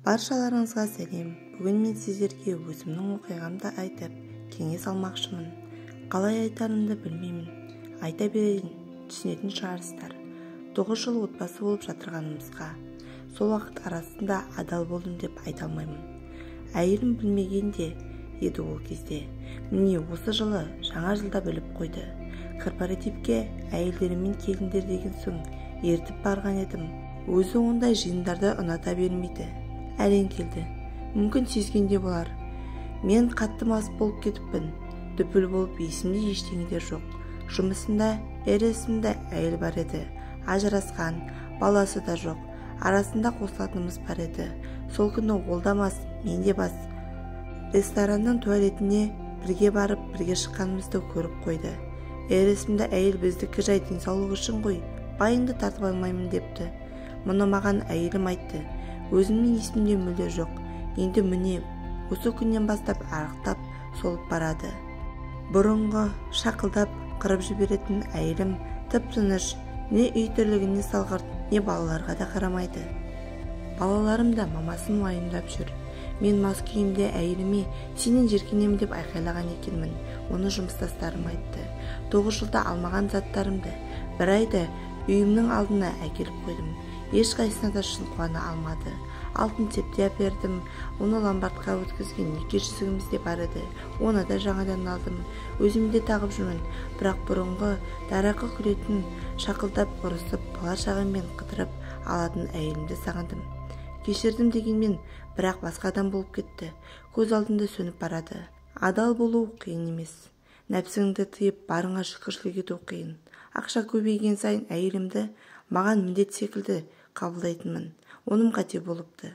Баршаларыңызға сәлем. Бүгін мен сіздерге өзімнің оқиғамды айтып, кеңес алмақшымын. Қалай айтарымды білмеймін. Айта берейін, түсінетін шығарсыздар. 9 жыл отбасы болып жатырғанымызға, сол уақыт арасында адал болдым деп айта алмаймын. Әйелім білмегенде еді ол кезде. Міне осы жылы жаңа жылда біліп қойды. Корпоративке әйелдерімен келіңдер деген соң ертіп барған едім. Өзі ондай жиындарды ұната бермейді. Әрең келді. Мүмкін сезгенде болар. Мен қатты мас болып кетіппін. Дүпіл болып есімде ештеңе жоқ. Жұмысында есімде әйел бар еді. Ажырасқан, баласы да жоқ. Арасында қосылатынымыз бар еді. Сол күні ол да мас, мен де бас. Ресторанның туалетіне бірге барып, бірге шыққанымызды көріп қойды. Есімде әйел біздікі жай денсаулығы үшін ғой, байыңды тартып алмаймын депті. Мұны маған әйелім айтты. Өзімнің есімде мүлде жоқ. Енді міне осы күннен бастап арықтап солып барады. Бұрынғы шақылдап қырып жіберетін әйелім тып-тыныш, не үй тірлігіне салғырт, не балаларға да қарамайды. Балаларым да мамасын уайымдап жүр. Мен мас күйімде әйеліме сенен жеркенемін деп айқайлаған екенмін. Оны жұмыстастарым айтты. 9 жылда алмаған заттарымды бір айда үйімнің алдына әкеліп қойдым. Ешқайсына да шын қуана алмады. Алтын тепте әпердім. Оны ломбардқа өткізген неке жүзігімізде бар еді. Оны да жаңадан алдым. Өзімде тағып жүрмін. Бірақ бұрынғы дарақы күлетін, шақылдап ұрысып, бала-шағаммен қыдырып алатын әйелімді сағындым. Кешірдім дегенмен, бірақ басқа адам болып кетті. Көз алдында сөніп барады. Адал болу қиын емес. Нәпсіңді тыйып барыңа шүкіршілік ету қиын. Ақша көбейген сайын әйелімді маған міндет секілді қабылдайтынмын. Оным қате болыпты.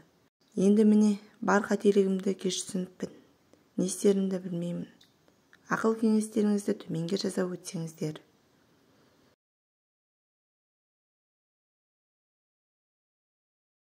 Енді міне бар қателігімді кеш түсініппін. Не істерімді білмеймін. Ақыл кеңестеріңізді төменге жаза өтсеңіздер.